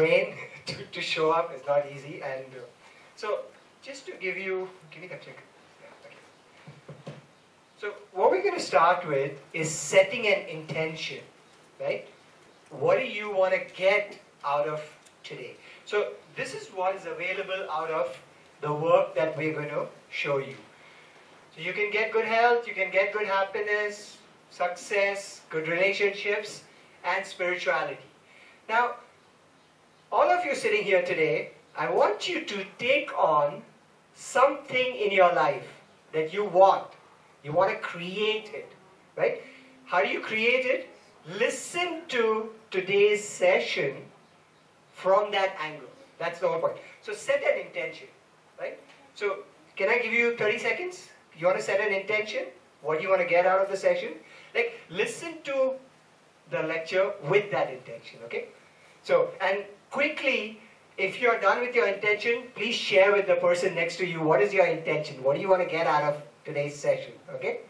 train to show up is not easy. And so just to give me that clicker. Yeah, okay. So what we're going to start with is setting an intention, right? What do you want to get out of today? So this is what is available out of the work that we're going to show you. So you can get good health, you can get good happiness, success, good relationships, and spirituality. Now, all of you sitting here today, I want you to take on something in your life that you want. You want to create it, right? How do you create it? Listen to today's session from that angle. That's the whole point. So set an intention, right? So can I give you 30 seconds? You want to set an intention? What do you want to get out of the session? Like, listen to the lecture with that intention, okay? So, and quickly, if you're done with your intention, please share with the person next to you, what is your intention? What do you want to get out of today's session, okay?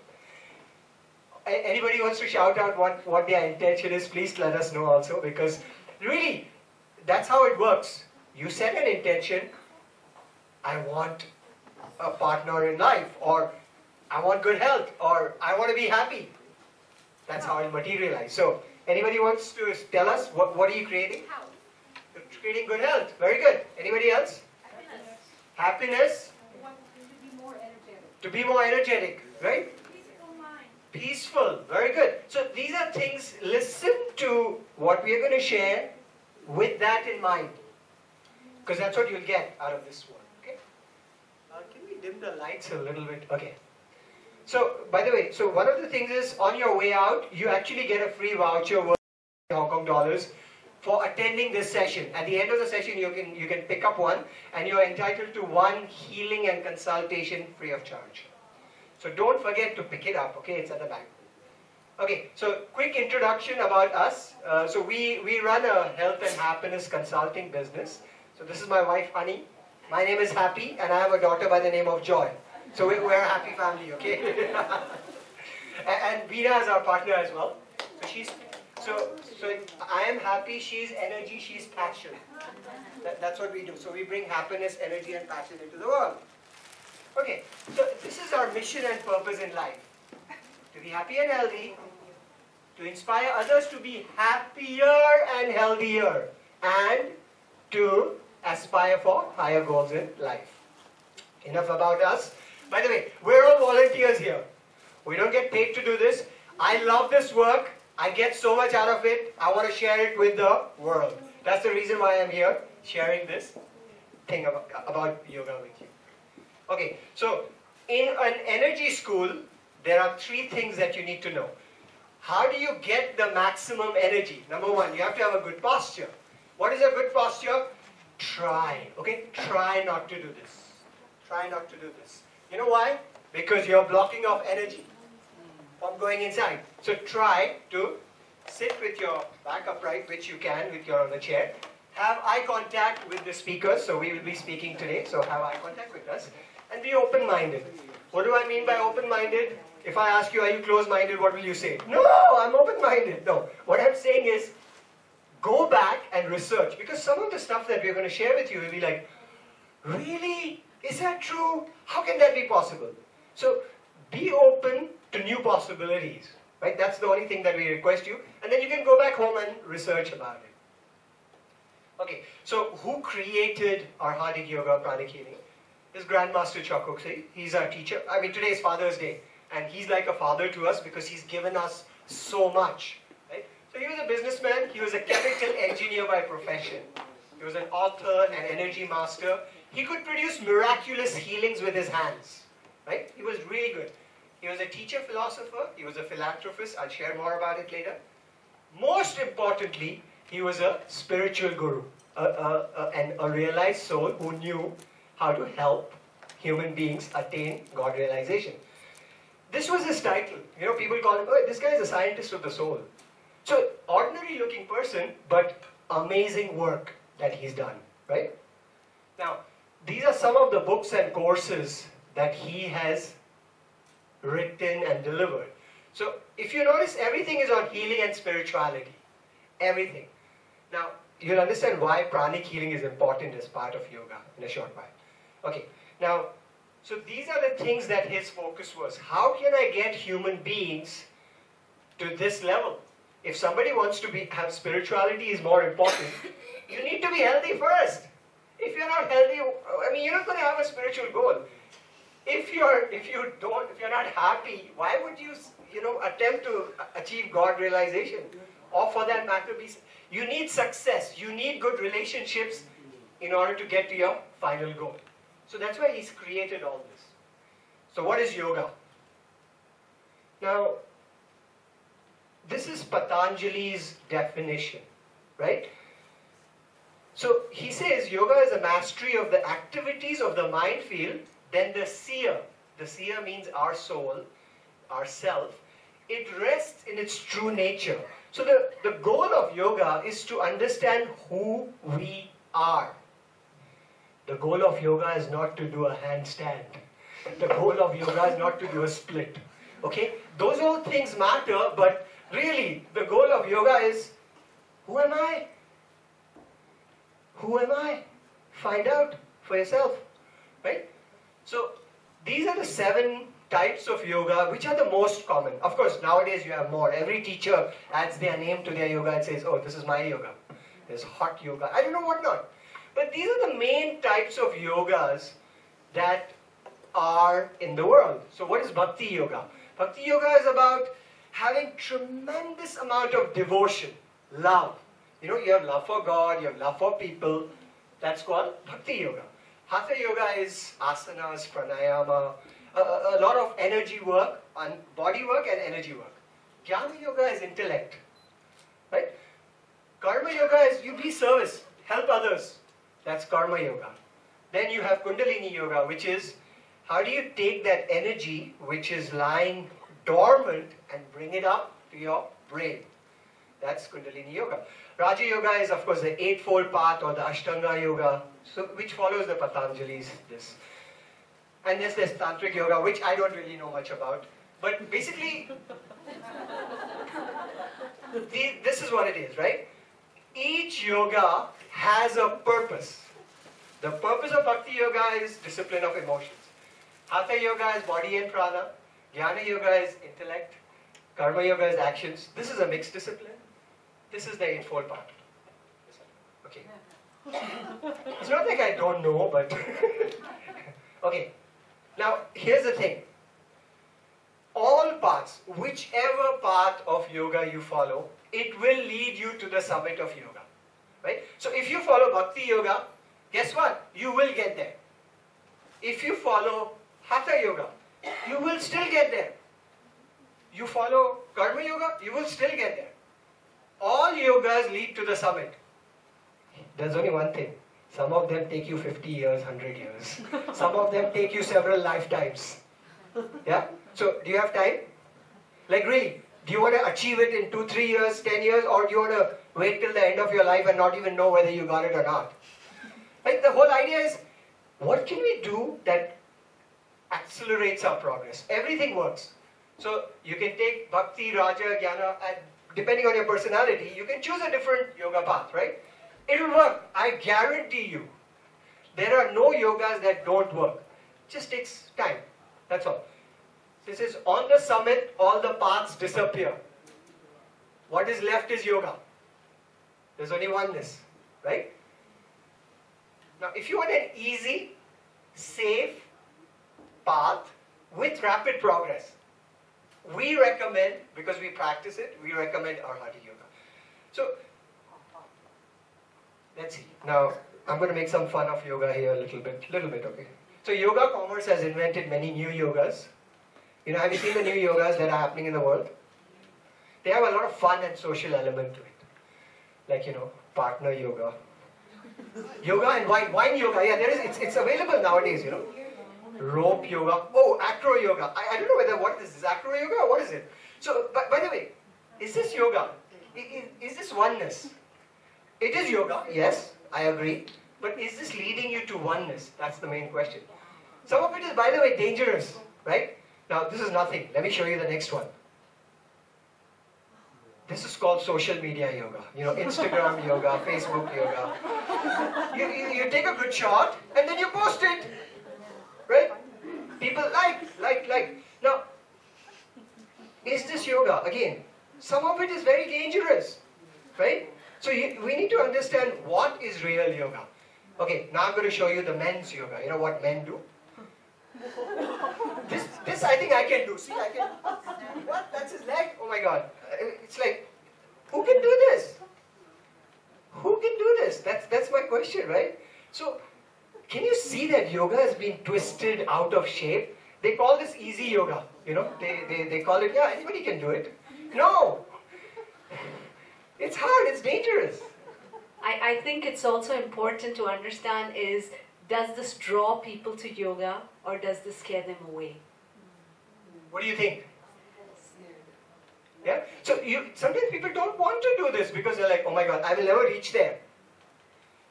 Anybody who wants to shout out what their intention is, please let us know also, because really, that's how it works. You set an intention, I want a partner in life, or I want good health, or I want to be happy. That's how it materializes. So, anybody wants to tell us, what are you creating? Health. You're creating good health. Very good. Anybody else? Happiness. Happiness. I want to be more energetic. To be more energetic, right? Peaceful mind. Peaceful. Very good. So, these are things, listen to what we are going to share with that in mind. Because that's what you'll get out of this one. Okay? Can we dim the lights a little bit? Okay. So, by the way, so one of the things is, on your way out, you actually get a free voucher worth Hong Kong dollars for attending this session. At the end of the session, you can pick up one, and you're entitled to one healing and consultation free of charge. So don't forget to pick it up, okay? It's at the back. Okay, so quick introduction about us. So we run a health and happiness consulting business. So this is my wife, Honey. My name is Happy, and I have a daughter by the name of Joy. So we're a happy family, okay? and Veena is our partner as well. So I am happy, she's energy, she's passion. That's what we do. So we bring happiness, energy, and passion into the world. Okay, so this is our mission and purpose in life. To be happy and healthy, to inspire others to be happier and healthier, and to aspire for higher goals in life. Enough about us. By the way, we're all volunteers here. We don't get paid to do this. I love this work. I get so much out of it. I want to share it with the world. That's the reason why I'm here, sharing this thing about yoga with you. Okay, so in an energy school, there are 3 things that you need to know. How do you get the maximum energy? Number 1, you have to have a good posture. What is a good posture? Try, okay? Try not to do this. Try not to do this. You know why? Because you're blocking off energy from going inside. So try to sit with your back upright, which you can if you're on the chair. Have eye contact with the speakers. So we will be speaking today. So have eye contact with us. And be open-minded. What do I mean by open-minded? If I ask you, are you closed-minded, what will you say? No, I'm open-minded. No. What I'm saying is, go back and research. Because some of the stuff that we're going to share with you will be like, really? Is that true? How can that be possible? So be open to new possibilities, right? That's the only thing that we request you. And then you can go back home and research about it. Okay, so who created Arhatic Yoga, Pranic Healing? Is Grandmaster Chakuksey. He's our teacher. I mean, today is Father's Day. And he's like a father to us because he's given us so much, right? So he was a businessman. He was a chemical engineer by profession. He was an author, an energy master. He could produce miraculous healings with his hands, right? He was really good. He was a teacher philosopher. He was a philanthropist. I'll share more about it later. Most importantly, he was a spiritual guru, and a realized soul who knew how to help human beings attain God realization. This was his title. You know, people call him, oh, this guy is a scientist of the soul. So, ordinary looking person, but amazing work that he's done, right? Now, these are some of the books and courses that he has written and delivered. So, if you notice, everything is on healing and spirituality. Everything. Now, you'll understand why pranic healing is important as part of yoga in a short while. Okay, now, so these are the things that his focus was. How can I get human beings to this level? If somebody wants to have spirituality is more important, you need to be healthy first. If you're not healthy, I mean, you're not going to have a spiritual goal. If you're not happy, why would you, attempt to achieve God realization? Or for that matter, you need success. You need good relationships in order to get to your final goal. So that's why he's created all this. So what is yoga? Now, this is Patanjali's definition, right? So he says yoga is a mastery of the activities of the mind field, then the seer means our soul, our self, it rests in its true nature. So the goal of yoga is to understand who we are. The goal of yoga is not to do a handstand. The goal of yoga is not to do a split. Okay? Those all things matter, but really, the goal of yoga is, who am I? Who am I? Find out for yourself. Right? So, these are the 7 types of yoga, which are the most common. Of course, nowadays you have more. Every teacher adds their name to their yoga and says, oh, this is my yoga. There's hot yoga. I don't know what not. But these are the main types of yogas that are in the world. So what is Bhakti Yoga? Bhakti Yoga is about having tremendous amount of devotion, love. You have love for God, you have love for people. That's called Bhakti Yoga. Hatha Yoga is asanas, pranayama, a lot of energy work, and body work and energy work. Jnana Yoga is intellect. Right? Karma Yoga is you be service, help others. That's Karma Yoga. Then you have Kundalini Yoga, which is how do you take that energy which is lying dormant and bring it up to your brain. That's Kundalini Yoga. Raja Yoga is, of course, the Eightfold Path or the Ashtanga Yoga, which follows the Patanjali's this. And there's Tantric Yoga, which I don't really know much about. But basically, this is what it is, right? Each yoga has a purpose. The purpose of Bhakti Yoga is discipline of emotions. Hatha Yoga is body and prana. Jnana Yoga is intellect. Karma Yoga is actions. This is a mixed discipline. This is the Eightfold Path. Okay. It's not like I don't know, but... Okay. Now, here's the thing. All paths, whichever path of yoga you follow, it will lead you to the summit of yoga. Right? So if you follow Bhakti Yoga, guess what? You will get there. If you follow Hatha Yoga, you will still get there. You follow Karma Yoga, you will still get there. All yogas lead to the summit. There's only one thing. Some of them take you 50 years, 100 years. Some of them take you several lifetimes. Yeah? So, do you have time? Like really, do you want to achieve it in 2, 3 years, 10 years, or do you want to wait till the end of your life and not even know whether you got it or not? Like the whole idea is, what can we do that accelerates our progress? Everything works. So, you can take Bhakti, Raja, Jnana, and depending on your personality, you can choose a different yoga path, right? It will work. I guarantee you. There are no yogas that don't work. It just takes time. That's all. This is on the summit, all the paths disappear. What is left is yoga. There's only oneness, right? Now, if you want an easy, safe path with rapid progress, we recommend, because we practice it, we recommend Arhatic Yoga. So, let's see. Now, I'm going to make some fun of yoga here a little bit, okay? So, Yoga Commerce has invented many new yogas. Have you seen the new yogas that are happening in the world? They have a lot of fun and social element to it. Like, partner yoga. Yoga and wine yoga, yeah, it's available nowadays, Rope yoga, oh, acro yoga. I don't know what this is, acro yoga or what is it? So, by the way, is this yoga? Is this oneness? It is yoga, yes, I agree. But is this leading you to oneness? That's the main question. Some of it is, by the way, dangerous, right? Now, this is nothing. Let me show you the next one. This is called social media yoga. You know, Instagram yoga, Facebook yoga. You take a good shot and then you post it. Right? People like. Now, is this yoga? Again, some of it is very dangerous. Right? So we need to understand what is real yoga. Okay, now I'm going to show you the men's yoga. You know what men do? This I think I can do. See, I can. What? That's his leg? Oh my God. It's like, who can do this? Who can do this? That's my question, right? So, can you see that yoga has been twisted out of shape? They call this easy yoga. You know, they call it, yeah, anybody can do it. No! It's hard, it's dangerous. I think it's also important to understand is, does this draw people to yoga or does this scare them away? What do you think? Yeah? So sometimes people don't want to do this because they're like, oh my God, I will never reach there.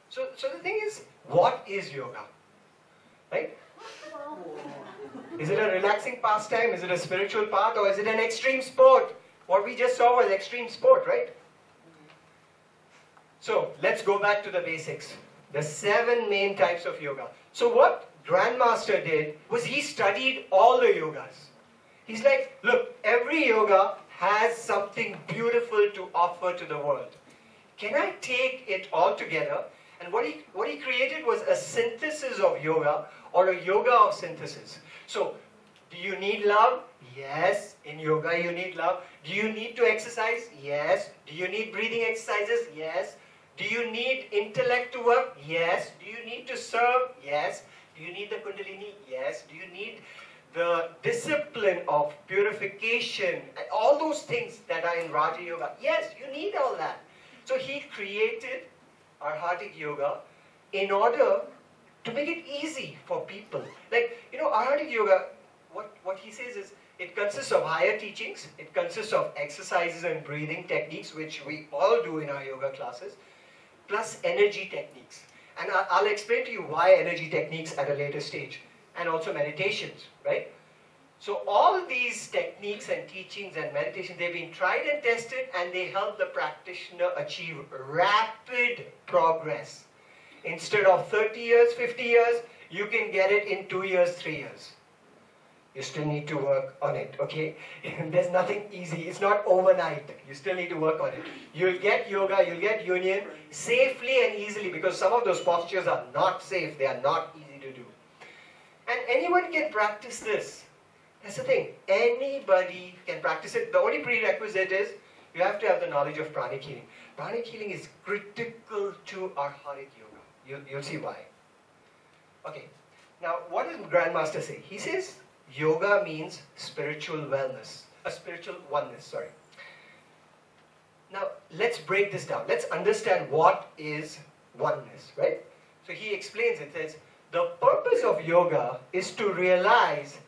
So the thing is, what is yoga? Right? Is it a relaxing pastime? Is it a spiritual path? Or is it an extreme sport? What we just saw was extreme sport, right? So let's go back to the basics. The 7 main types of yoga. So what Grandmaster did was he studied all the yogas. He's like, look, every yoga has something beautiful to offer to the world. Can I take it all together? And what he created was a synthesis of yoga, or a yoga of synthesis. So, do you need love? Yes. In yoga you need love. Do you need to exercise? Yes. Do you need breathing exercises? Yes. Do you need intellect to work? Yes. Do you need to serve? Yes. Do you need the Kundalini? Yes. Do you need the discipline of purification and all those things that are in Raja Yoga? Yes, you need all that. So he created Arhatic Yoga in order to make it easy for people. Like, you know, Arhatic Yoga, what he says is, it consists of higher teachings, it consists of exercises and breathing techniques, which we all do in our yoga classes, plus energy techniques. And I'll explain to you why energy techniques at a later stage. And also meditations, right? So all these techniques and teachings and meditations, they've been tried and tested, and they help the practitioner achieve rapid progress. Instead of 30 years, 50 years, you can get it in 2 years, 3 years. You still need to work on it, okay? There's nothing easy. It's not overnight. You still need to work on it. You'll get yoga, you'll get union safely and easily, because some of those postures are not safe. They are not easy to do. And anyone can practice this. That's the thing. Anybody can practice it. The only prerequisite is you have to have the knowledge of Pranic Healing. Pranic Healing is critical to Arhatic Yoga. You'll see why. Okay. Now, what does Grandmaster say? He says yoga means spiritual wellness. Spiritual oneness, sorry. Now, let's break this down. Let's understand what is oneness, right? So he explains it. Says, the purpose of yoga is to realize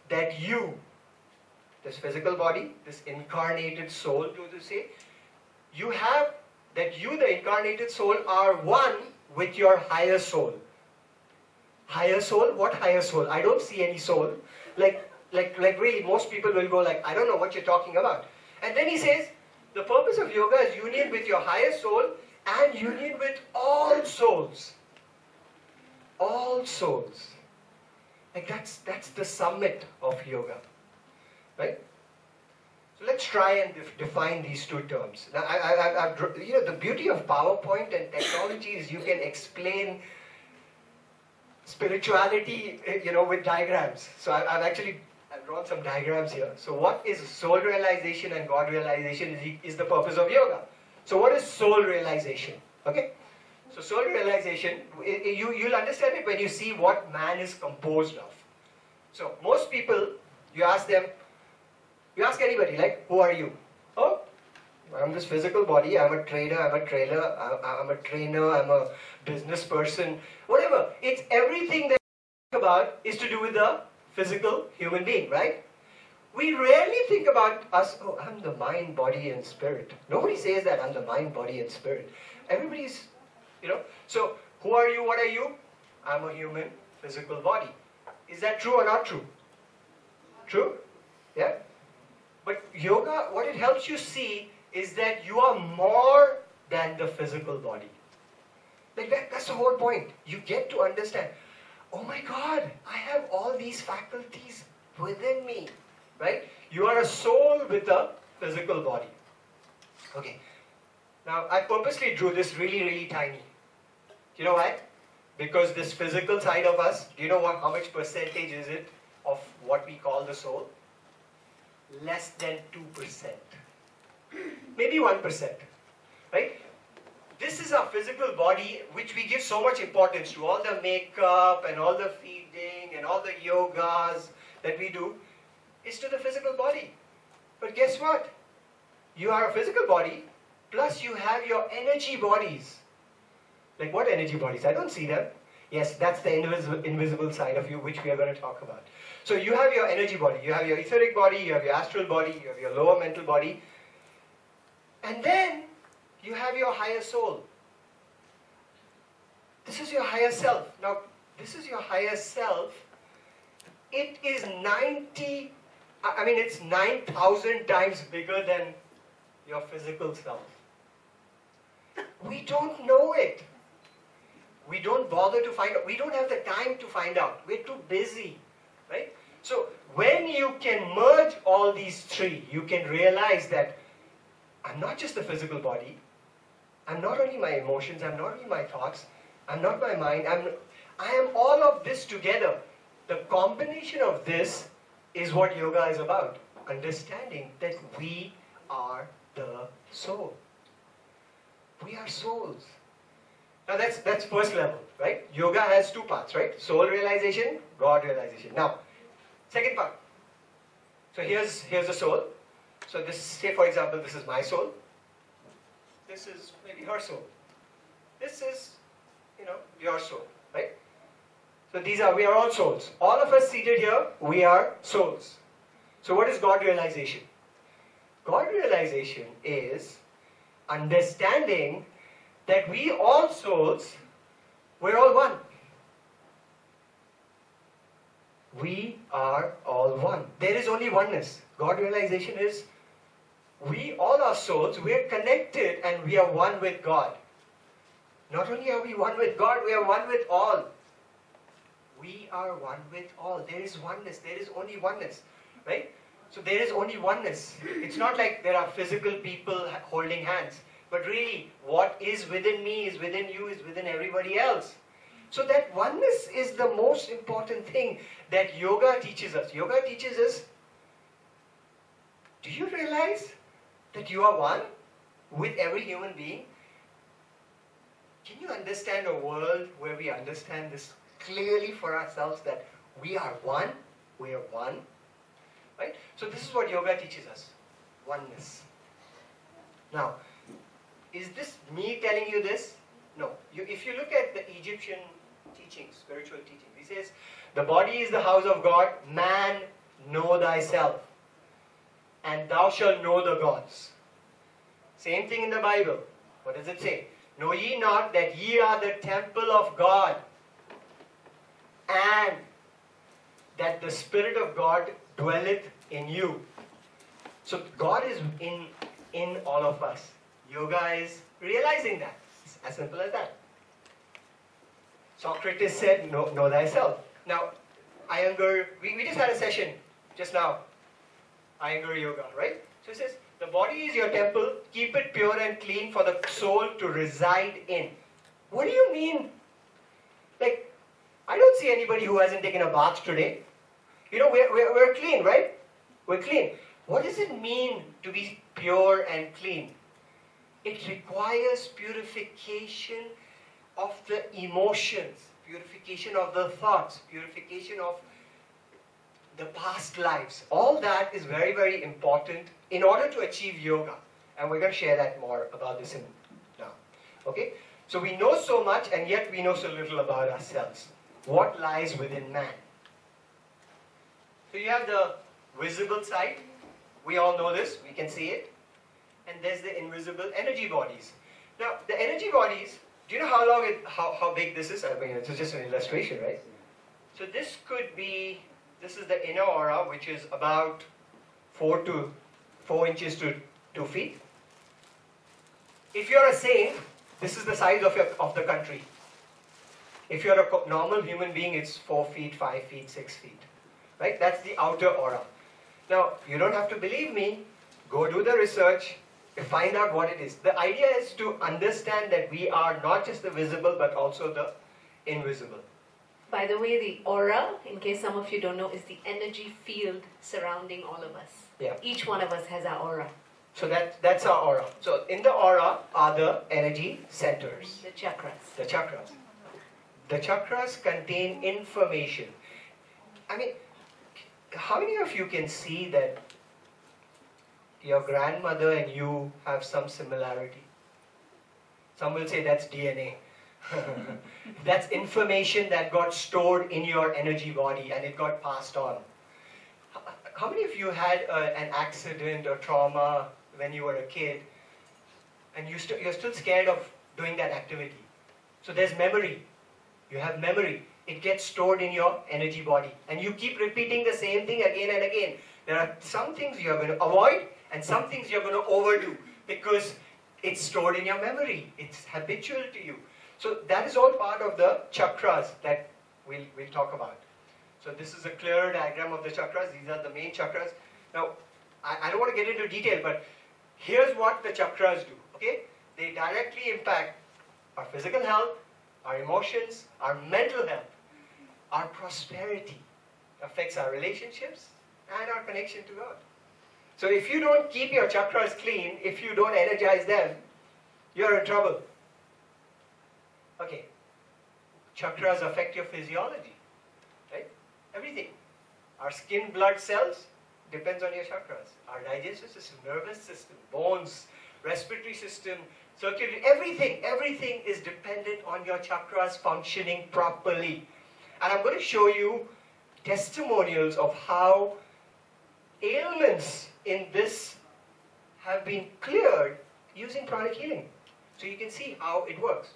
that you, this physical body, this incarnated soul, to say, that you, the incarnated soul, are one with your higher soul. Higher soul? What higher soul? I don't see any soul. Like really, most people will go like, I don't know what you're talking about. And then he says, the purpose of yoga is union with your higher soul and union with all souls. All souls. Like that's the summit of yoga, right? So let's try and define these two terms. Now, you know, the beauty of PowerPoint and technology is you can explain spirituality, you know, with diagrams. So I've drawn some diagrams here. So what is soul realization and God realization is the purpose of yoga. So what is soul realization? Okay. So soul realization, you'll understand it when you see what man is composed of. So most people, you ask anybody, like, who are you? Oh, I'm this physical body, I'm a trader, I'm a trailer, I'm a trainer, I'm a business person, whatever. It's everything that we think about is to do with the physical human being, right? We rarely think about us, oh, I'm the mind, body and spirit. Nobody says that, I'm the mind, body and spirit. Everybody's, you know, so who are you, what are you? I'm a human physical body. Is that true or not true? True? Yeah? But yoga, what it helps you see is that you are more than the physical body. Like that's the whole point. You get to understand, oh my God, I have all these faculties within me, right? You are a soul with a physical body. Okay. Now, I purposely drew this really, really tiny. You know why? Because this physical side of us, do you know how much percentage is it of what we call the soul? Less than 2%. Maybe 1%. Right? This is our physical body, which we give so much importance to. All the makeup and all the feeding and all the yogas that we do is to the physical body. But guess what? You are a physical body, plus you have your energy bodies. Like what energy bodies? I don't see them. Yes, that's the invisible side of you, which we are going to talk about. So you have your energy body, you have your etheric body, you have your astral body, you have your lower mental body. And then you have your higher soul. This is your higher self. Now, this is your higher self. It is it's 9,000 times bigger than your physical self. We don't know it. We don't bother to find out. We don't have the time to find out. We're too busy, right? So when you can merge all these three, you can realize that I'm not just the physical body. I'm not only my emotions. I'm not only my thoughts. I'm not my mind. I am all of this together. The combination of this is what yoga is about. Understanding that we are the soul. We are souls. Now that's first level, right? Yoga has two parts, right? Soul realization, God realization. Now, second part. So here's the soul. So this, say for example, this is my soul. This is maybe her soul. This is, your soul, right? So we are all souls. All of us seated here, we are souls. So what is God realization? God realization is understanding that we all souls, we're all one. We are all one. There is only oneness. God realization is we all are souls, we are connected and we are one with God. Not only are we one with God, we are one with all. We are one with all. There is oneness. There is only oneness. Right? So there is only oneness. It's not like there are physical people holding hands. But really, what is within me is within you, is within everybody else. So that oneness is the most important thing that yoga teaches us. Yoga teaches us, do you realize that you are one with every human being? Can you understand a world where we understand this clearly for ourselves, that we are one, we are one, right? So this is what yoga teaches us, oneness. Now, is this me telling you this? No. If you look at the Egyptian teachings, spiritual teachings, he says, the body is the house of God, man, know thyself, and thou shalt know the gods. Same thing in the Bible. What does it say? Know ye not that ye are the temple of God, and that the Spirit of God dwelleth in you. So God is in all of us. Yoga is realizing that. It's as simple as that. Socrates said, know thyself. Now, Iyengar, we just had a session just now. Iyengar yoga, right? So it says, the body is your temple, keep it pure and clean for the soul to reside in. What do you mean? Like, I don't see anybody who hasn't taken a bath today. We're clean, right? We're clean. What does it mean to be pure and clean? It requires purification of the emotions, purification of the thoughts, purification of the past lives. All that is very, very important in order to achieve yoga. And we're going to share that more about this now. Okay? So we know so much and yet we know so little about ourselves. What lies within man? So you have the visible side. We all know this. We can see it. And there's the invisible energy bodies. Now, the energy bodies, do you know how big this is? I mean, it's just an illustration, right? So this is the inner aura, which is about 4 inches to 2 feet. if you're a saint, this is the size of the country. If you're a normal human being, it's 4 feet, 5 feet, 6 feet. Right? That's the outer aura. Now, you don't have to believe me. Go do the research. Find out what it is. The idea is to understand that we are not just the visible, but also the invisible. By the way, the aura, in case some of you don't know, is the energy field surrounding all of us. Yeah. Each one of us has our aura. So that's our aura. So in the aura are the energy centers. The chakras. The chakras. The chakras contain information. I mean, how many of you can see that your grandmother and you have some similarity? Some will say that's DNA. That's information that got stored in your energy body and it got passed on. How many of you had an accident or trauma when you were a kid and you're still scared of doing that activity? So there's memory. You have memory. It gets stored in your energy body and you keep repeating the same thing again and again. There are some things you're going to avoid and some things you're going to overdo because it's stored in your memory. It's habitual to you. So that is all part of the chakras that we'll talk about. So this is a clear diagram of the chakras. These are the main chakras. Now, I don't want to get into detail, but here's what the chakras do. Okay? They directly impact our physical health, our emotions, our mental health, our prosperity, affects our relationships and our connection to God. So if you don't keep your chakras clean, if you don't energize them, you're in trouble. Okay. Chakras affect your physiology, right? Everything. Our skin, blood cells depends on your chakras. Our digestive system, nervous system, bones, respiratory system, circulatory, everything is dependent on your chakras functioning properly. And I'm going to show you testimonials of how ailments in this have been cleared using pranic healing. So you can see how it works.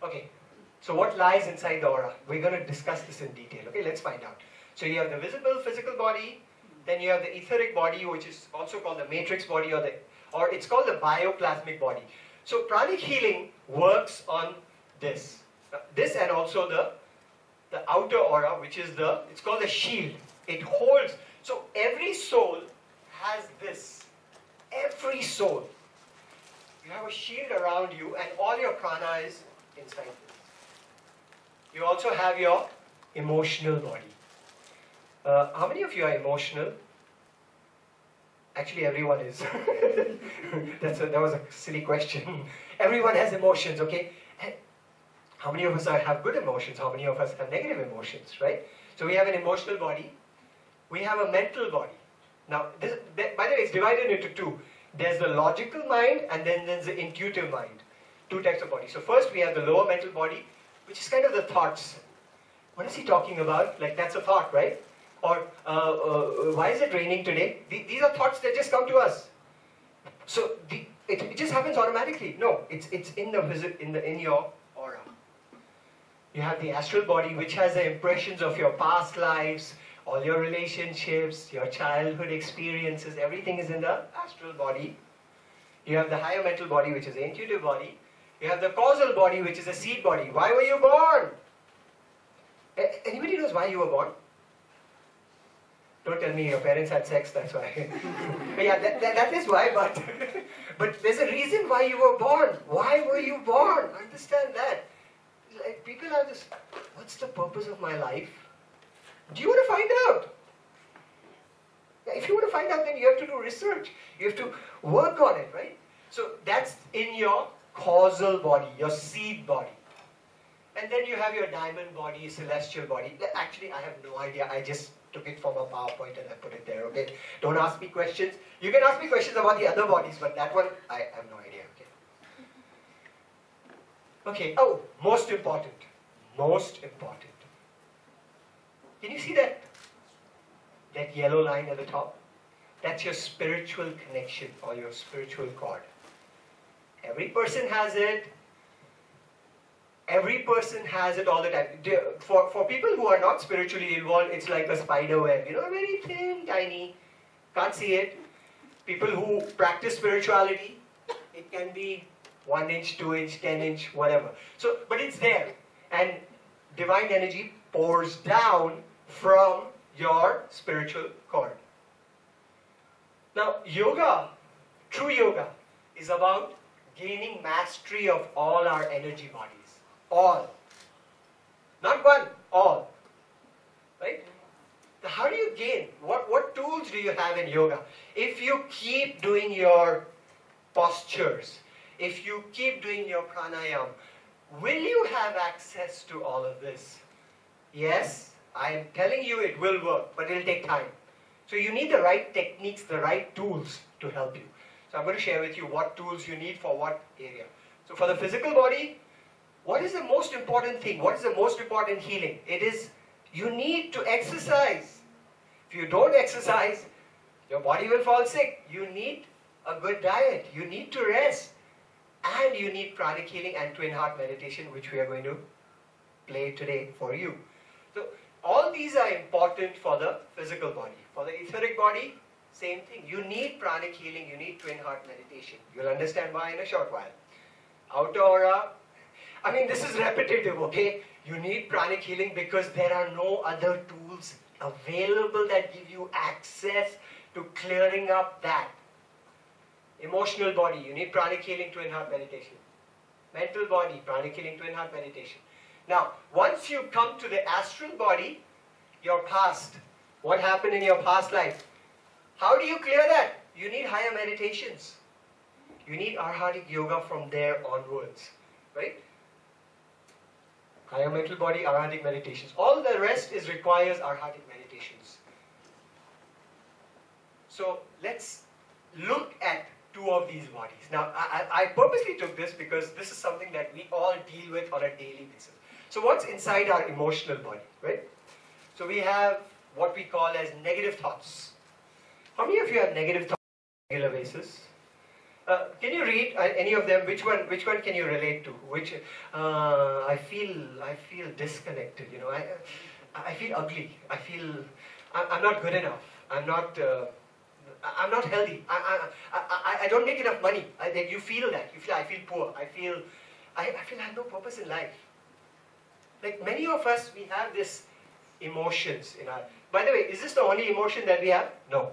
Okay, so what lies inside the aura? We're going to discuss this in detail. Okay, let's find out. So you have the visible physical body, then you have the etheric body, which is also called the matrix body, or it's called the bioplasmic body. So pranic healing works on this. This and also the outer aura, which is it's called the shield. It holds. So every soul has this. Every soul. You have a shield around you and all your prana is inside this. You also have your emotional body. How many of you are emotional? Actually, everyone is. That was a silly question. Everyone has emotions, okay? And how many of us have good emotions? How many of us have negative emotions, right? So we have an emotional body. We have a mental body. Now, by the way, it's divided into two. There's the logical mind and then there's the intuitive mind. Two types of body. So first we have the lower mental body, which is kind of the thoughts. What is he talking about? Like that's a thought, right? Or why is it raining today? These are thoughts that just come to us. So it just happens automatically. No, it's in your aura. You have the astral body, which has the impressions of your past lives, all your relationships, your childhood experiences. Everything is in the astral body. You have the higher mental body, which is the intuitive body. You have the causal body, which is the seed body. Why were you born? Anybody knows why you were born? Don't tell me your parents had sex, that's why. But yeah, that is why, but there's a reason why you were born. Why were you born? Understand that. Like, people have this, what's the purpose of my life? Do you want to find out? If you want to find out, then you have to do research. You have to work on it, right? So that's in your causal body, your seed body. And then you have your diamond body, celestial body. Actually, I have no idea. I just took it from a PowerPoint and I put it there, okay? Don't ask me questions. You can ask me questions about the other bodies, but that one, I have no idea, okay? Okay, oh, most important. Most important. Can you see that yellow line at the top? That's your spiritual connection or your spiritual cord. Every person has it. Every person has it all the time. For people who are not spiritually involved, it's like a spider web, very thin, tiny, can't see it. People who practice spirituality, It can be 1 inch, 2 inch, 10 inch, whatever. So, but it's there. And divine energy pours down from your spiritual cord. Now, yoga, true yoga, is about gaining mastery of all our energy bodies. All. Not one, all. Right? Now, how do you gain? What tools do you have in yoga? If you keep doing your postures, if you keep doing your pranayam, will you have access to all of this? Yes, I am telling you it will work, but it will take time. So you need the right techniques, the right tools to help you. So I'm going to share with you what tools you need for what area. So for the physical body, what is the most important thing? What is the most important healing? It is you need to exercise. If you don't exercise, your body will fall sick. You need a good diet. You need to rest. And you need pranic healing and twin heart meditation, which we are going to play today for you. So all these are important for the physical body. For the etheric body, same thing. You need pranic healing, you need twin heart meditation. You'll understand why in a short while. Outer aura, I mean this is repetitive, okay? You need pranic healing because there are no other tools available that give you access to clearing up that. Emotional body, you need pranic healing, twin heart meditation. Mental body, pranic healing, twin heart meditation. Now, once you come to the astral body, your past, what happened in your past life, how do you clear that? You need higher meditations. You need Arhatic yoga from there onwards, right? Higher mental body, Arhatic meditations. All the rest requires Arhatic meditations. So let's look at two of these bodies. Now, I purposely took this because this is something that we all deal with on a daily basis. So what's inside our emotional body, right? So we have what we call as negative thoughts. How many of you have negative thoughts on a regular basis? Can you read any of them? Which one can you relate to? Which I feel disconnected. You know, I feel ugly. I'm not good enough. I'm not healthy. I don't make enough money. You feel that. You feel I feel poor. I feel I have no purpose in life. Like many of us, we have this emotions in our. By the way, is this the only emotion that we have? No.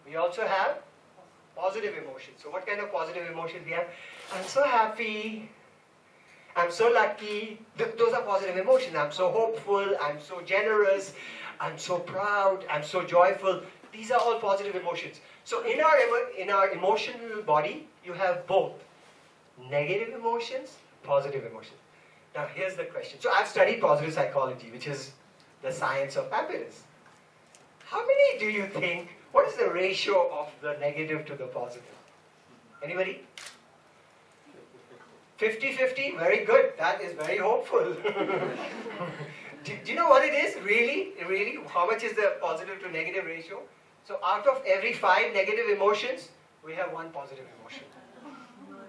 We also have positive emotions. So what kind of positive emotions we have? I'm so happy. I'm so lucky. Those are positive emotions. I'm so hopeful. I'm so generous. I'm so proud. I'm so joyful. These are all positive emotions. So in our emotional body, you have both negative emotions, positive emotions. Now here's the question. So I've studied positive psychology, which is the science of happiness. How many do you think, what is the ratio of the negative to the positive? Anybody? 50-50? Very good. That is very hopeful. Do you know what it is? Really? How much is the positive to negative ratio? So out of every 5 negative emotions, we have 1 positive emotion.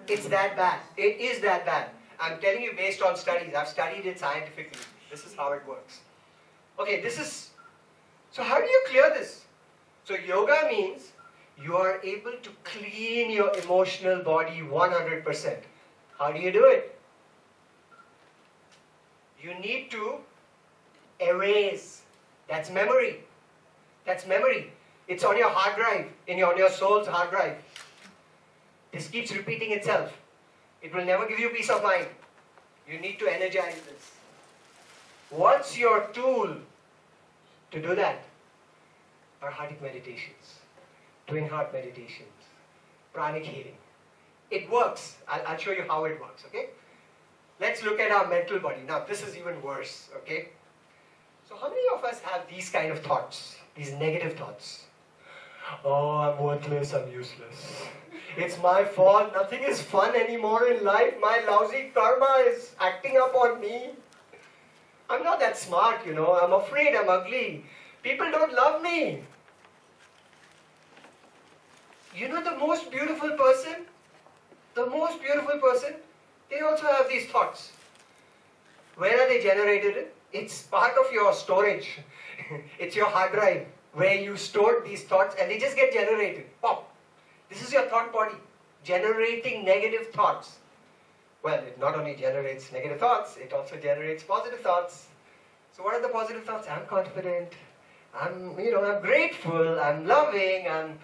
It's that bad. It is that bad. I'm telling you based on studies. I've studied it scientifically. This is how it works. Okay, so how do you clear this? So yoga means you are able to clean your emotional body 100%. How do you do it? You need to erase. That's memory. That's memory. It's on your hard drive, on your soul's hard drive. This keeps repeating itself. It will never give you peace of mind. You need to energize this. What's your tool to do that? Arhatic meditations, twin heart meditations, pranic healing. It works. I'll show you how it works, okay? Let's look at our mental body. Now, this is even worse, okay? So how many of us have these kind of thoughts, these negative thoughts? Oh, I'm worthless, I'm useless. It's my fault, nothing is fun anymore in life. My lousy karma is acting up on me. I'm not that smart, you know. I'm afraid I'm ugly. People don't love me. You know the most beautiful person? The most beautiful person, they also have these thoughts. Where are they generated? It's part of your storage. It's your hard drive where you stored these thoughts and they just get generated. Pop. This is your thought body. generating negative thoughts. Well, it not only generates negative thoughts, it also generates positive thoughts. So what are the positive thoughts? I'm confident, I'm grateful, I'm loving, I'm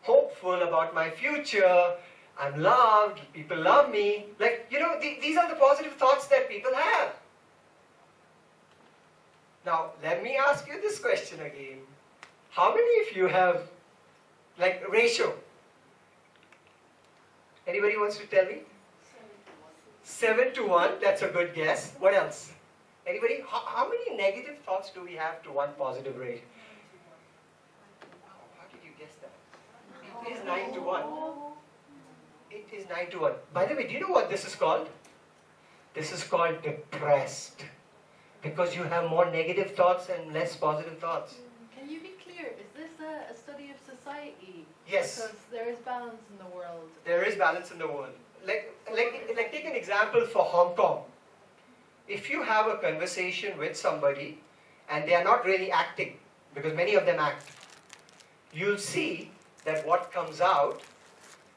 hopeful about my future, I'm loved, people love me. These are the positive thoughts that people have. Now, let me ask you this question again. How many of you have, ratio? Anybody wants to tell me? 7 to 1, that's a good guess. What else? Anybody? How many negative thoughts do we have to one positive ratio? How did you guess that? It is 9 to 1. It is 9 to 1. By the way, do you know what this is called? This is called depressed. Because you have more negative thoughts and less positive thoughts. Can you be clear? Is this a study of society? Yes. Because there is balance in the world. There is balance in the world. Take an example for Hong Kong. If you have a conversation with somebody and they are not really acting, because many of them act, you'll see that what comes out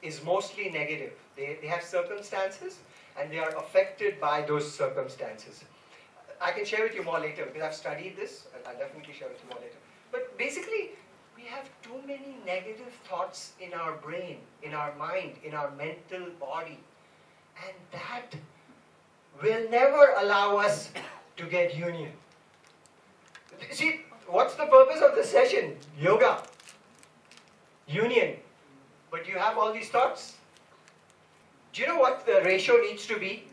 is mostly negative. They have circumstances and they are affected by those circumstances. I can share with you more later because I've studied this. I'll definitely share with you more later. But basically, we have too many negative thoughts in our brain, in our mind, in our mental body. And that will never allow us to get union. See, what's the purpose of the session? Yoga. Union. But you have all these thoughts. Do you know what the ratio needs to be?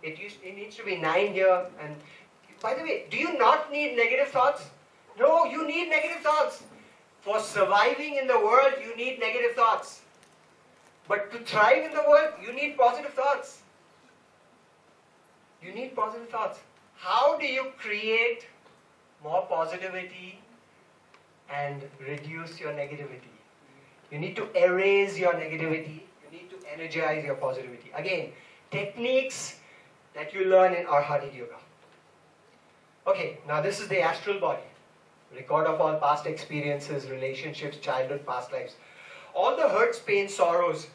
It needs to be 9 here. And by the way, do you not need negative thoughts? No, you need negative thoughts. For surviving in the world, you need negative thoughts. But to thrive in the world, you need positive thoughts. You need positive thoughts. How do you create more positivity and reduce your negativity? You need to erase your negativity. You need to energize your positivity. Again, techniques that you learn in Arhatic yoga. Okay, now this is the astral body. Record of all past experiences, relationships, childhood, past lives. All the hurts, pains, sorrows,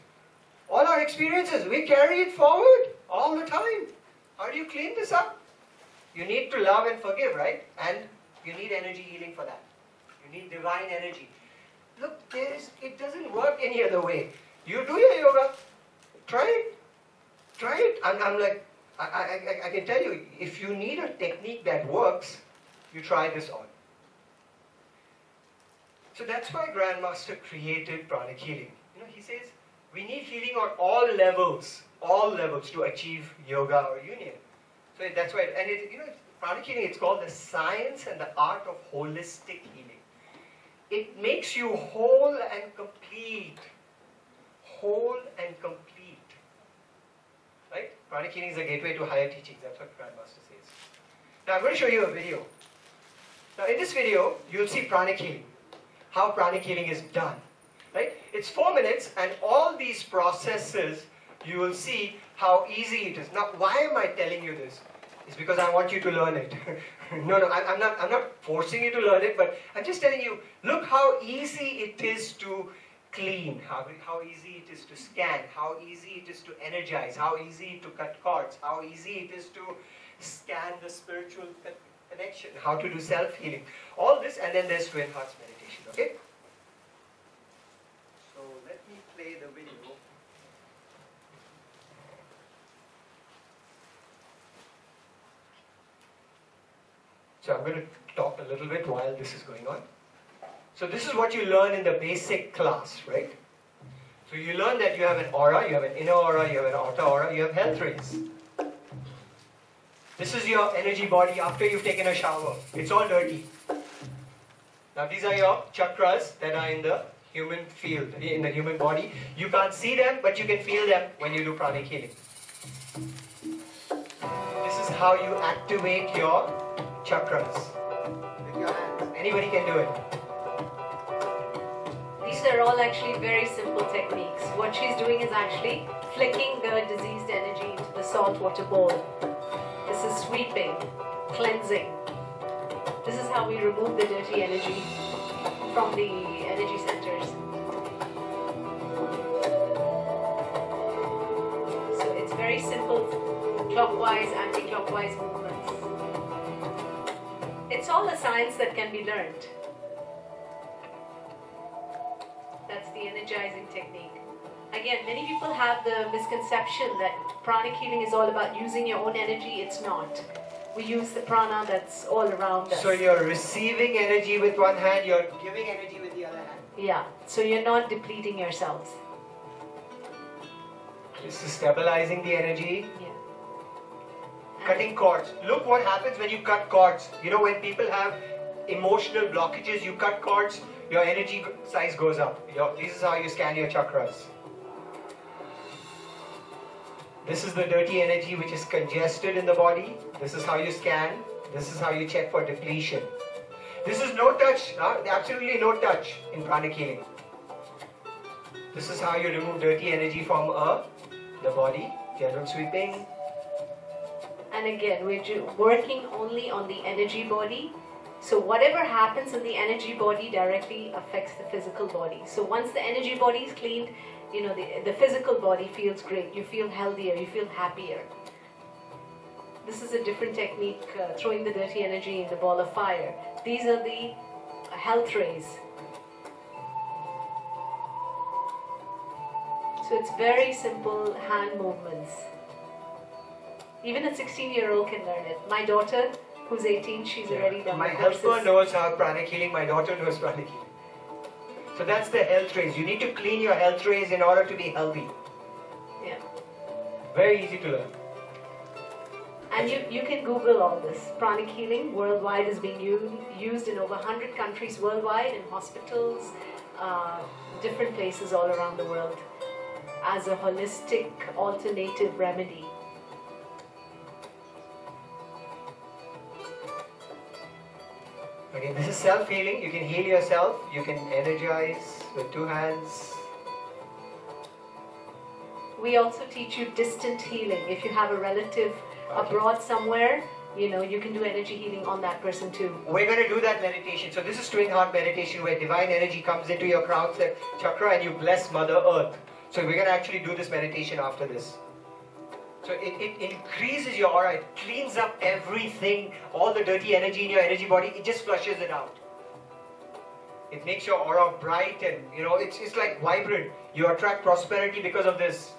all our experiences, we carry it forward all the time. How do you clean this up? You need to love and forgive, right? And you need energy healing for that. You need divine energy. Look, it doesn't work any other way. You do your yoga. Try it. Try it. I can tell you, if you need a technique that works, you try this on. So that's why Grandmaster created Pranic Healing. He says, we need healing on all levels to achieve yoga or union. So that's why, and Pranic Healing, it's called the science and the art of holistic healing. It makes you whole and complete. Whole and complete. Right? Pranic Healing is a gateway to higher teachings. That's what Grandmaster says. Now I'm going to show you a video. Now in this video, you'll see Pranic Healing. How Pranic Healing is done. Right? It's 4 minutes and all these processes, you will see how easy it is. Now why am I telling you this? It's because I want you to learn it. No, I'm not forcing you to learn it, but I'm just telling you, look how easy it is to clean, how easy it is to scan, how easy it is to energize, how easy to cut cords, how easy it is to scan the spiritual connection, how to do self-healing. All this, and then there's Twin Hearts meditation, okay? So let me play the video. So I'm going to talk a little bit while this is going on. So this is what you learn in the basic class, right? So you learn that you have an aura, you have an inner aura, you have an outer aura, you have health rays. This is your energy body after you've taken a shower. It's all dirty. Now these are your chakras that are in the human field, in the human body. You can't see them, but you can feel them when you do Pranic Healing. This is how you activate your chakras with your hands. Anybody can do it. These are all actually very simple techniques. What she's doing is actually flicking the diseased energy into the saltwater bowl. This is sweeping, cleansing. This is how we remove the dirty energy from the energy centers. simple clockwise, anti-clockwise movements. It's all a science that can be learned. That's the energizing technique. Again, many people have the misconception that pranic healing is all about using your own energy. It's not. We use the prana that's all around us. So you're receiving energy with one hand, you're giving energy with the other hand. Yeah, so you're not depleting yourselves. This is stabilizing the energy. Yeah. Cutting cords. Look what happens when you cut cords. You know, when people have emotional blockages, you cut cords, your energy size goes up. This is how you scan your chakras. This is the dirty energy which is congested in the body. This is how you scan. This is how you check for depletion. This is no touch, absolutely no touch in pranic healing. This is how you remove dirty energy from the body. General sweeping. And again, we're working only on the energy body. So whatever happens in the energy body directly affects the physical body. So once the energy body is cleaned, you know, the physical body feels great. You feel healthier, you feel happier. This is a different technique, throwing the dirty energy in the ball of fire. These are the health rays. So it's very simple hand movements. Even a 16-year-old can learn it. My daughter, who's 18, she's already done My the courses. helper knows how pranic healing, my daughter knows pranic healing. So that's the health rays. You need to clean your health rays in order to be healthy. Yeah. Very easy to learn. And you can Google all this. Pranic healing worldwide is being used in over 100 countries worldwide, in hospitals, different places all around the world, as a holistic alternative remedy. Okay, this is self-healing. You can heal yourself. You can energize with two hands. We also teach you distant healing. If you have a relative abroad somewhere, you know, you can do energy healing on that person too. We're going to do that meditation. So this is twin heart meditation where divine energy comes into your crown chakra and you bless Mother Earth. So we're going to actually do this meditation after this. So it increases your aura, it cleans up everything, all the dirty energy in your energy body, it just flushes it out. It makes your aura bright and, you know, it's like vibrant. You attract prosperity because of this.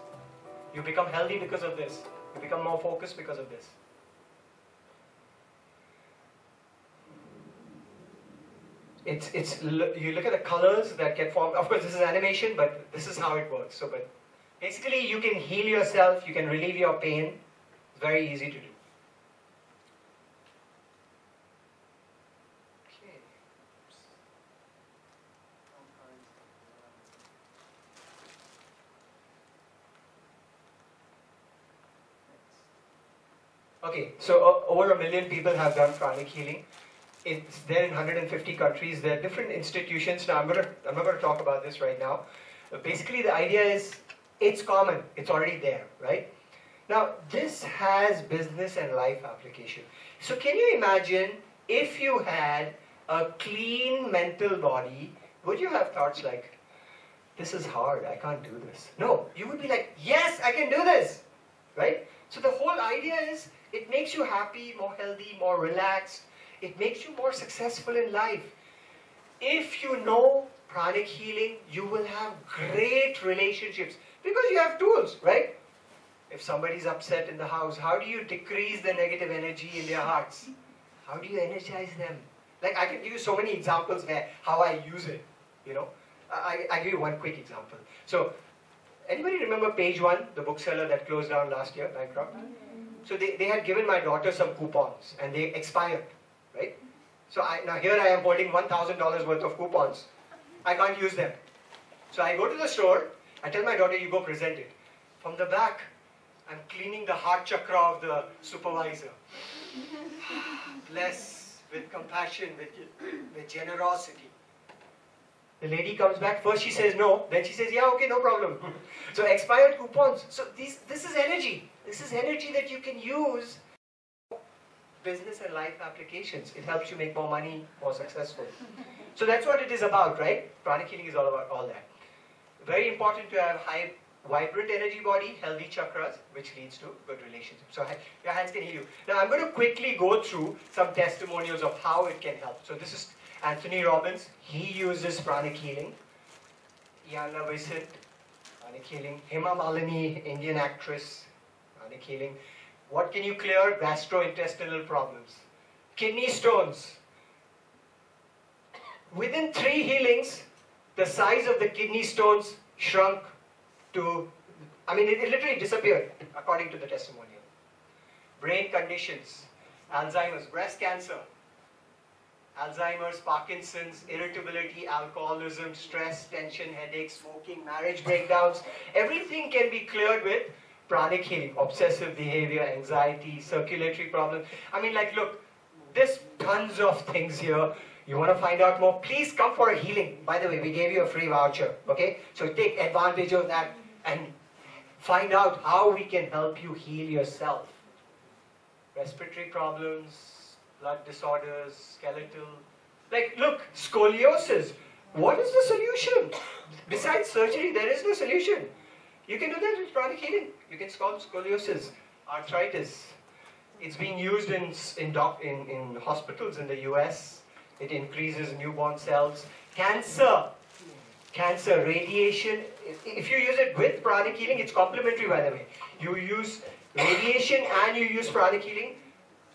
You become healthy because of this. You become more focused because of this. You look at the colors that get formed. Of course, this is animation, but this is how it works. So, but basically, you can heal yourself. You can relieve your pain. It's very easy to do. Okay. Okay. So over 1 million people have done pranic healing. It's there in 150 countries. There are different institutions. Now, I'm not going to talk about this right now. Basically, the idea is it's common. It's already there, right? Now, this has business and life application. So, can you imagine if you had a clean mental body, would you have thoughts like, this is hard, I can't do this? No, you would be like, yes, I can do this, right? So, the whole idea is it makes you happy, more healthy, more relaxed. It makes you more successful in life. If you know pranic healing, you will have great relationships because you have tools, right? If somebody's upset in the house, how do you decrease the negative energy in their hearts? How do you energize them? Like, I can give you so many examples where how I use it, you know. I give you one quick example. So, anybody remember Page One, the bookseller that closed down last year, bankrupt? So they had given my daughter some coupons and they expired. Right? So now here I am holding $1,000 worth of coupons. I can't use them. So I go to the store, I tell my daughter, you go present it. From the back, I'm cleaning the heart chakra of the supervisor. Bless with compassion, with generosity. The lady comes back, first she says no, then she says, yeah, okay, no problem. So expired coupons. So this is energy. This is energy that you can use business and life applications. It helps you make more money, more successful. So that's what it is about, right? Pranic healing is all about all that. Very important to have high vibrant energy body, healthy chakras, which leads to good relationships. So your hands can heal you. Now I'm going to quickly go through some testimonials of how it can help. So this is Anthony Robbins. He uses Pranic Healing. Yana Vicent, Pranic Healing. Hema Malini, Indian actress, Pranic Healing. What can you clear? Gastrointestinal problems. Kidney stones. Within 3 healings, the size of the kidney stones shrunk to, it literally disappeared, according to the testimonial. Brain conditions, Alzheimer's, breast cancer, Alzheimer's, Parkinson's, irritability, alcoholism, stress, tension, headaches, smoking, marriage breakdowns, everything can be cleared with Pranic Healing. Obsessive behavior, anxiety, circulatory problems. Look, there's tons of things here. You want to find out more? Please come for a healing. By the way, we gave you a free voucher, okay? So take advantage of that and find out how we can help you heal yourself. Respiratory problems, blood disorders, skeletal. Look, scoliosis. What is the solution? Besides surgery, there is no solution. You can do that with Pranic Healing. You can solve scoliosis, arthritis. It's being used in hospitals in the US. It increases newborn cells. Cancer, radiation. If you use it with Pranic Healing, it's complementary, by the way. You use radiation and you use Pranic Healing,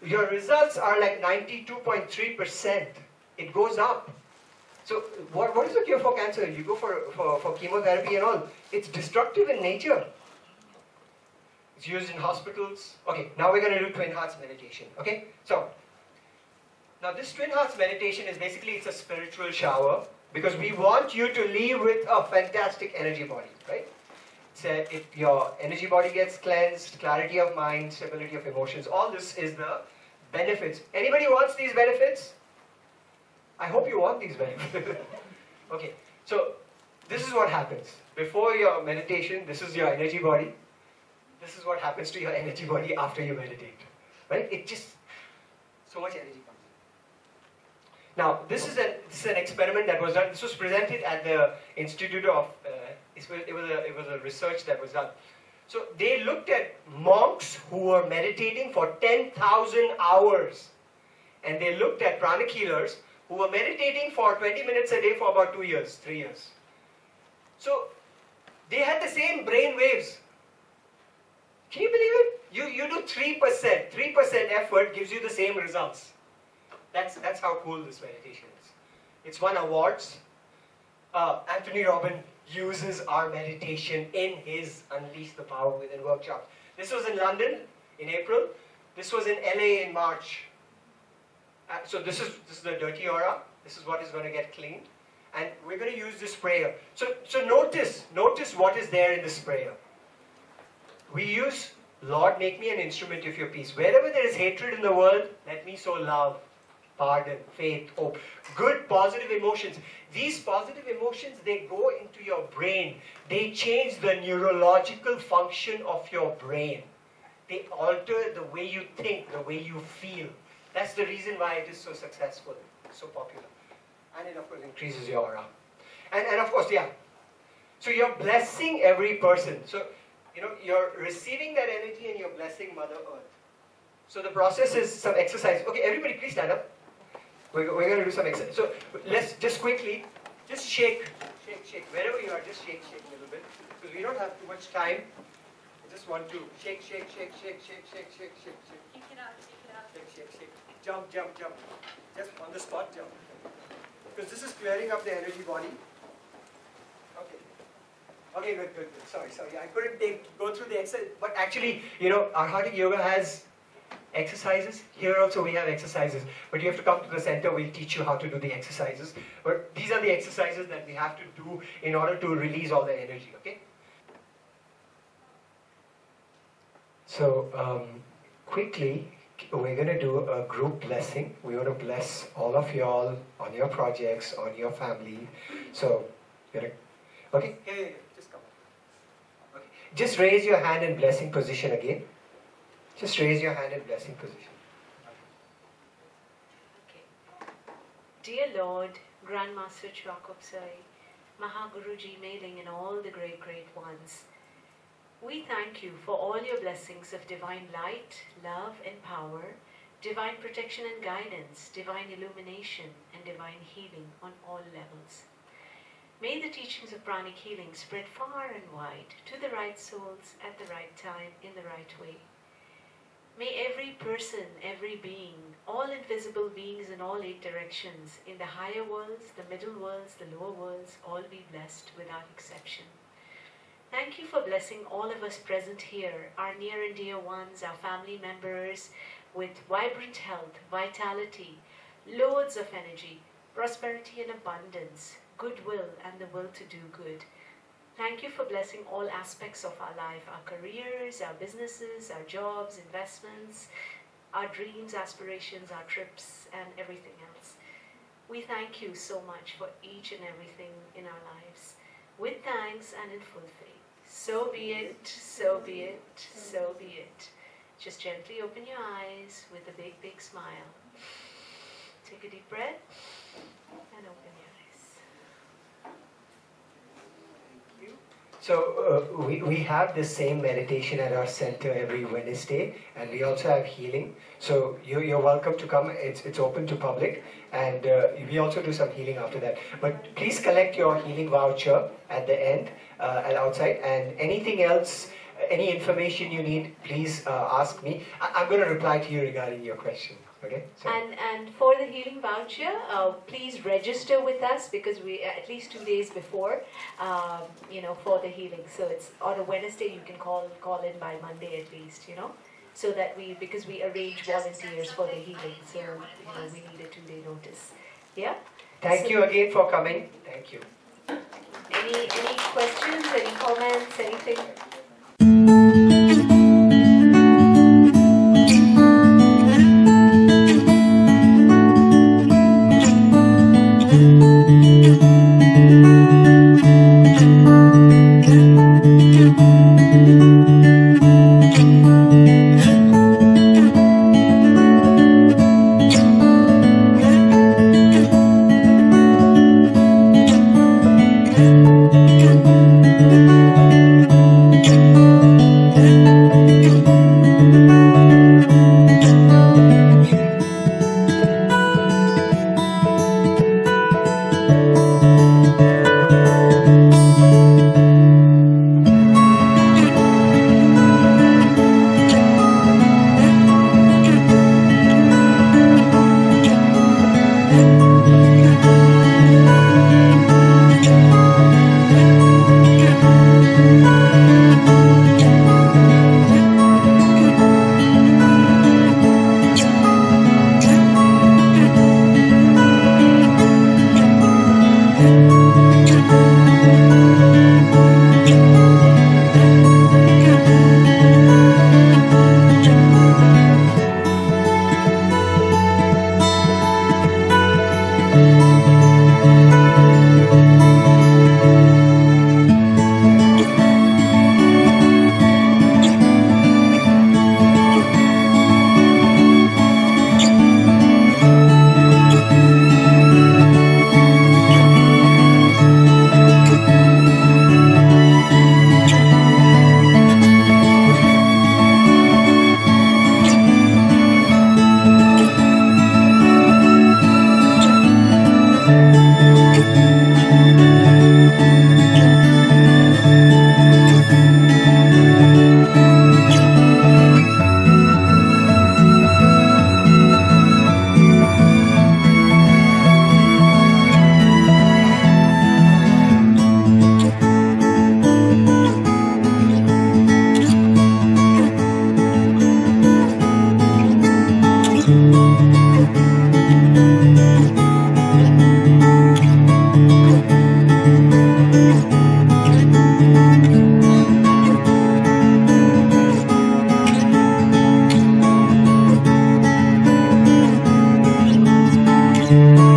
your results are like 92.3%. It goes up. So what is the cure for cancer? You go for chemotherapy and all. It's destructive in nature. It's used in hospitals. Okay, now we're going to do Twin Hearts meditation. Okay, so now this Twin Hearts meditation is basically, it's a spiritual shower, because we want you to leave with a fantastic energy body, right? If your energy body gets cleansed, clarity of mind, stability of emotions, all this is the benefits. Anybody wants these benefits? I hope you want these benefits. Okay, so this is what happens. Before your meditation, this is your energy body. This is what happens to your energy body after you meditate, right? It just, so much energy comes in. Now, this is an experiment that was done. This was presented at the Institute of, it was a research that was done. So they looked at monks who were meditating for 10,000 hours. And they looked at pranic healers who were meditating for 20 minutes a day for about 2 years, 3 years. So they had the same brain waves. Can you believe it? You do 3%. 3% effort gives you the same results. That's how cool this meditation is. It's won awards. Anthony Robbins uses our meditation in his Unleash the Power Within workshop. This was in London in April. This was in LA in March. So this is the dirty aura. This is what is going to get cleaned. And we're going to use this prayer. So notice what is there in this prayer. We use, Lord, make me an instrument of your peace. Wherever there is hatred in the world, let me sow love, pardon, faith, hope. Good, positive emotions. These positive emotions, they go into your brain. They change the neurological function of your brain. They alter the way you think, the way you feel. That's the reason why it is so successful, so popular. And it, of course, increases your aura. And of course, yeah. So you're blessing every person. So, you're receiving that energy and you're blessing Mother Earth. So the process is some exercise. Okay, everybody please stand up. We're going to do some exercise. So let's just quickly, just shake. Wherever you are, just shake a little bit. Because we don't have too much time. I just want to shake. Shake it out. Shake. Jump. Just on the spot, jump. Because this is clearing up the energy body. Okay, good. Sorry. I couldn't go through the exercise. But actually, Arhatic Yoga has exercises. Here also we have exercises. But you have to come to the center. We'll teach you how to do the exercises. But these are the exercises that we have to do in order to release all the energy, okay? So, quickly, we're going to do a group blessing. We want to bless all of y'all on your projects, on your family. So, okay? Yeah. Just come on. Okay. Just raise your hand in blessing position again. Just raise your hand in blessing position. Okay. Dear Lord, Grandmaster Chakopsai, Mahaguruji Mailing and all the great ones, We thank you for all your blessings of divine light, love and power, divine protection and guidance, divine illumination and divine healing on all levels. May the teachings of Pranic Healing spread far and wide to the right souls at the right time in the right way. May every person, every being, all invisible beings in all 8 directions, in the higher worlds, the middle worlds, the lower worlds, all be blessed without exception. Thank you for blessing all of us present here, our near and dear ones, our family members, with vibrant health, vitality, loads of energy, prosperity and abundance, goodwill and the will to do good. Thank you for blessing all aspects of our life, our careers, our businesses, our jobs, investments, our dreams, aspirations, our trips, and everything else. We thank you so much for each and everything in our lives, with thanks and in full faith. So be it, so be it, so be it. Just gently open your eyes with a big, big smile. Take a deep breath and open your eyes. So we have the same meditation at our center every Wednesday, and we also have healing. So you're welcome to come. It's open to public, and we also do some healing after that. But please collect your healing voucher at the end and outside, and anything else, any information you need, please ask me. I'm going to reply to you regarding your question. Okay. So. And for the healing voucher, please register with us, because we at least 2 days before, for the healing. So it's on a Wednesday. You can call in by Monday at least, so that because we arrange volunteers for the healing. So we need a 2-day notice. Yeah. Thank you again for coming. Thank you. Any questions? Any comments? Anything? you.